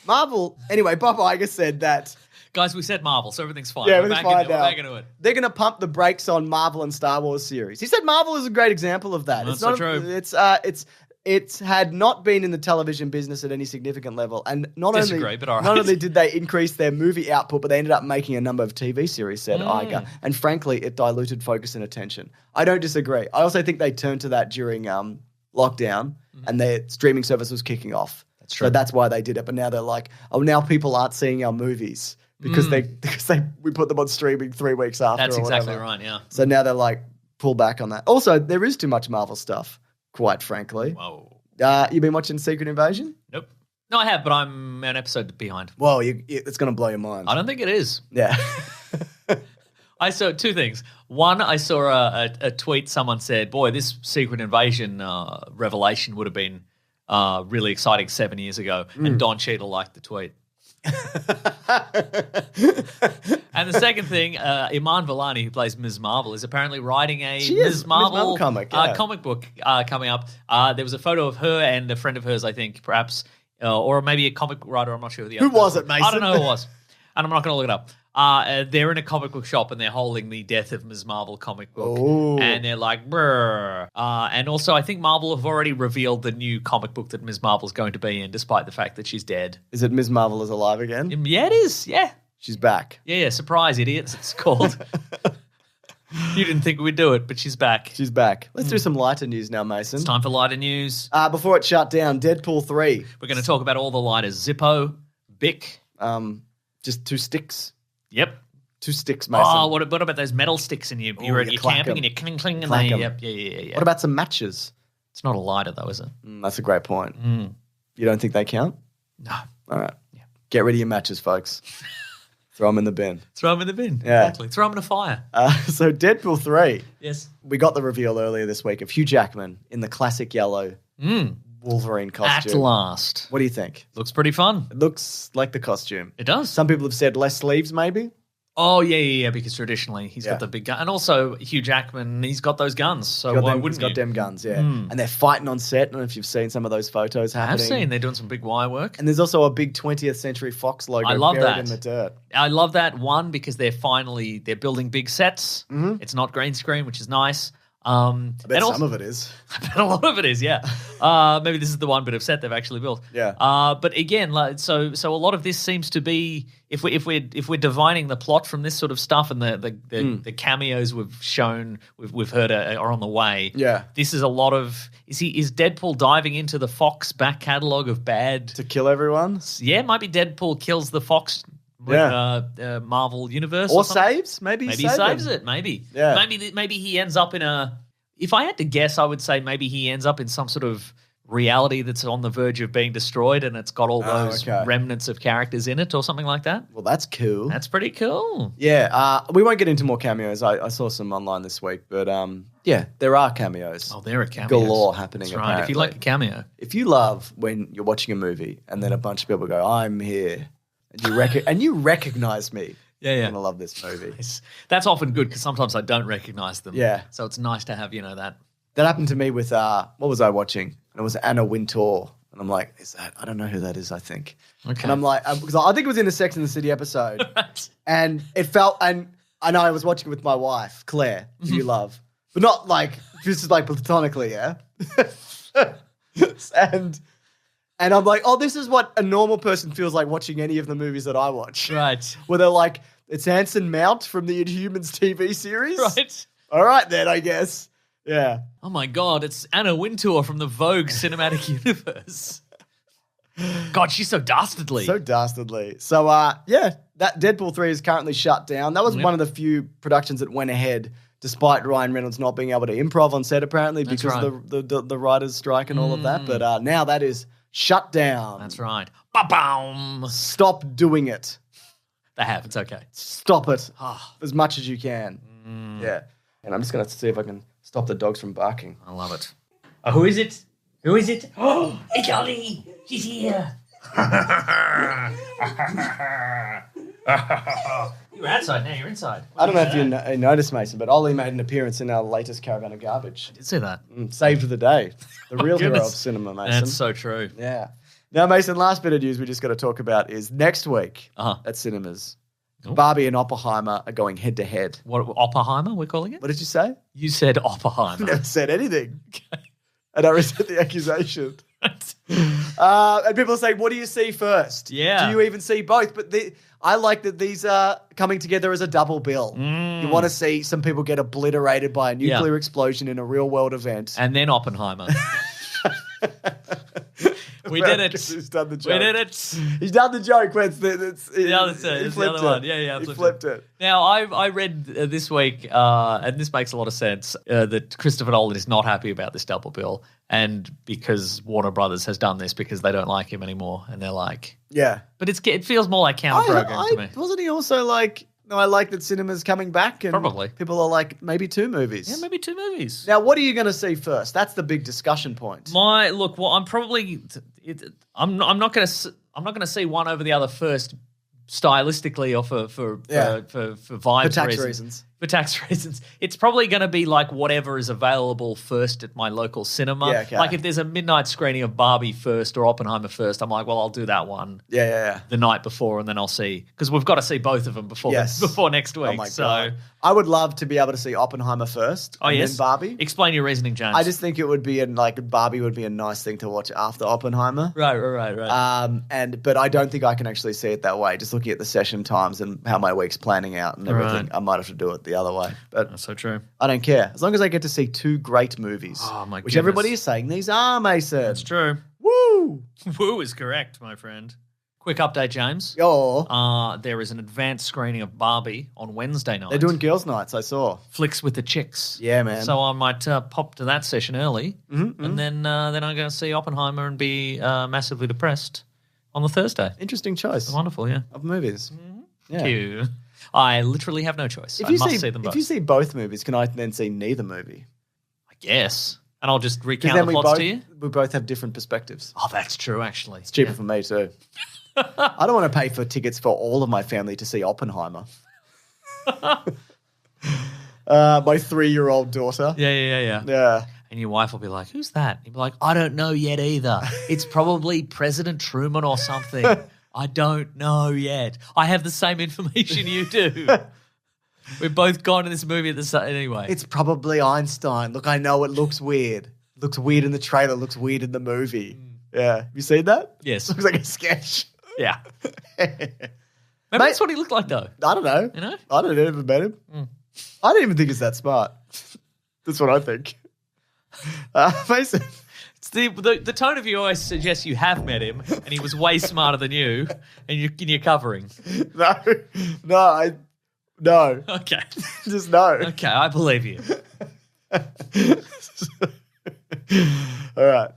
Marvel. Anyway, Bob Iger said that. Guys, we said Marvel, so everything's fine. Yeah, we're everything's back fine into, now. We're back into it. They're going to pump the brakes on Marvel and Star Wars series. He said Marvel is a great example of that. That's so true. It's had not been in the television business at any significant level, and not only did they increase their movie output, but they ended up making a number of TV series, said Iger. And frankly, it diluted focus and attention. I don't disagree. I also think they turned to that during lockdown, and their streaming service was kicking off. That's true. So that's why they did it. But now they're like, oh, now people aren't seeing our movies because we put them on streaming 3 weeks after. That's exactly whatever. right. Yeah. So now they're like, pull back on that. Also, there is too much Marvel stuff. Quite frankly. Whoa. You been watching Secret Invasion? Nope. No, I have, but I'm an episode behind. Whoa, it's going to blow your mind. I don't think it is. Yeah. I saw two things. One, I saw a tweet. Someone said, boy, this Secret Invasion revelation would have been really exciting 7 years ago. And Don Cheadle liked the tweet. And the second thing, Iman Vellani, who plays Ms. Marvel, is apparently writing a Ms. Marvel comic book coming up. There was a photo of her and a friend of hers, I think, perhaps, or maybe a comic book writer. I'm not sure who the other Who was it, Mason? I don't know who it was. And I'm not going to look it up. They're in a comic book shop and they're holding the Death of Ms. Marvel comic book. Ooh. And they're like, brr. And also, I think Marvel have already revealed the new comic book that Ms. Marvel's going to be in, despite the fact that she's dead. Is it Ms. Marvel is alive again? Yeah, it is. Yeah. She's back. Yeah. Surprise, idiots, it's called. You didn't think we'd do it, but she's back. She's back. Let's do some lighter news now, Mason. It's time for lighter news. Before it shut down, Deadpool 3. We're going to talk about all the lighters. Zippo, Bic. Just 2 sticks. Yep. 2 sticks, Mason. Oh, what about those metal sticks and you're camping and you're cling cling and they, yep, yeah. What about some matches? It's not a lighter though, is it? That's a great point. You don't think they count? No. All right. Yeah. Get rid of your matches, folks. Throw them in the bin. Throw them in the bin. Yeah. Exactly. Throw them in a fire. So Deadpool 3. Yes. We got the reveal earlier this week of Hugh Jackman in the classic yellow Wolverine costume. At last. What do you think? Looks pretty fun. It looks like the costume. It does. Some people have said less sleeves, maybe. Oh, yeah, because traditionally he's got the big gun. And also Hugh Jackman, he's got those guns. So why wouldn't he's got them guns, yeah. And they're fighting on set. I don't know if you've seen some of those photos happening. I've seen. They're doing some big wire work. And there's also a big 20th Century Fox logo buried in the dirt. I love that, one, because they're building big sets. It's not green screen, which is nice. I bet some of it is. I bet a lot of it is, yeah. Maybe this is the one bit of set they've actually built. Yeah. But again, so a lot of this seems to be, if we're divining the plot from this sort of stuff and the cameos we've heard are on the way. Yeah. This is a lot of is Deadpool diving into the Fox back catalogue of bad to kill everyone? Yeah, might be Deadpool kills the Fox. Marvel universe, or saves. Maybe he saves it. Maybe, maybe he ends up in a. If I had to guess, I would say maybe he ends up in some sort of reality that's on the verge of being destroyed, and it's got all those remnants of characters in it, or something like that. Well, that's cool. That's pretty cool. Yeah, we won't get into more cameos. I saw some online this week, but yeah, there are cameos. Oh, there are cameos galore happening. That's right. Apparently. If you like a cameo, if you love when you're watching a movie and then a bunch of people go, "I'm here." And you recognize me. Yeah. I'm gonna love this movie. That's often good because sometimes I don't recognize them. Yeah. So it's nice to have that. That happened to me with what was I watching? And it was Anna Wintour, and I'm like, I don't know who that is. I think. Okay. And I'm like, because I think it was in a Sex and the City episode, and it felt, and I know I was watching it with my wife Claire, who you love, but not like just like platonically, yeah. And I'm like, oh, this is what a normal person feels like watching any of the movies that I watch. Right. Where they're like, it's Anson Mount from the Inhumans TV series. Right. All right then, I guess. Yeah. Oh my God, it's Anna Wintour from the Vogue cinematic universe. God, she's so dastardly. So dastardly. So, yeah, that Deadpool 3 is currently shut down. That was one of the few productions that went ahead despite Ryan Reynolds not being able to improv on set apparently because of the writers' strike and all of that. But now that is shut down. That's right. Ba-boom. Stop doing it. They have. It's okay. Stop it as much as you can. Yeah. And I'm just going to see if I can stop the dogs from barking. I love it. Oh, who is it? Who is it? Oh, it's Ollie. She's here. You were outside, now you're inside. I don't know if you noticed, Mason, but Ollie made an appearance in our latest Caravan of Garbage. I did see that. Saved the day. The real hero of cinema, Mason. That's so true. Yeah. Now, Mason, last bit of news we just got to talk about is next week at cinemas, Barbie and Oppenheimer are going head to head. What, Oppenheimer, we're calling it? What did you say? You said Oppenheimer. I never said anything. Okay. And I resent the accusation. And people are saying, what do you see first? Yeah. Do you even see both? But I like that these are coming together as a double bill. You want to see some people get obliterated by a nuclear explosion in a real-world event. And then Oppenheimer. We did it. He's done the joke. We did it. He's done the joke. It's the other one. Yeah, he flipped it. Now, I read this week, and this makes a lot of sense, that Christopher Nolan is not happy about this double bill, and because Warner Brothers has done this because they don't like him anymore, and they're like... Yeah. But it feels more like counter-program to me. Wasn't he also like... No, I like that cinema's coming back and probably people are like, maybe 2 movies. Yeah, maybe 2 movies. Now, what are you going to see first? That's the big discussion point. I'm probably I'm not going to see one over the other first stylistically or for vibe for tax reasons. For tax reasons. It's probably going to be like whatever is available first at my local cinema. Yeah, okay. Like if there's a midnight screening of Barbie first or Oppenheimer first, I'm like, well, I'll do that one. Yeah. The night before, and then I'll see, because we've got to see both of them before next week. Oh my God. I would love to be able to see Oppenheimer first and then Barbie. Explain your reasoning, James. I just think it would be Barbie would be a nice thing to watch after Oppenheimer. Right. But I don't think I can actually see it that way. Just looking at the session times and how my week's planning out and everything, I might have to do it the other way. But that's so true. I don't care. As long as I get to see 2 great movies. Oh, my goodness. Which everybody is saying these are, Mason. That's true. Woo! Woo is correct, my friend. Quick update, James. There is an advanced screening of Barbie on Wednesday night. They're doing girls' nights, I saw. Flicks with the chicks. Yeah, man. So I might pop to that session early, and then I'm going to see Oppenheimer and be massively depressed on the Thursday. Interesting choice. Wonderful, yeah. Of movies. Yeah. Thank you. I literally have no choice. I must see them both. If you see both movies, can I then see neither movie? I guess. And I'll just recount the plots to you? We both have different perspectives. Oh, that's true, actually. It's cheaper for me too. I don't want to pay for tickets for all of my family to see Oppenheimer. My 3-year-old daughter. Yeah. And your wife will be like, who's that? You'll be like, I don't know yet either. It's probably President Truman or something. I don't know yet. I have the same information you do. We've both gone to this movie at the same... Anyway. It's probably Einstein. Look, I know it looks weird. It looks weird in the trailer. It looks weird in the movie. Yeah. Have you seen that? Yes. Looks like a sketch. Yeah. Maybe that's what he looked like, though. I don't know. You know? I don't ever met him. I don't even think he's that smart. That's what I think. Mason... The tone of your voice suggests you have met him and he was way smarter than you and you're covering. No. Okay. Just no. Okay, I believe you. All right.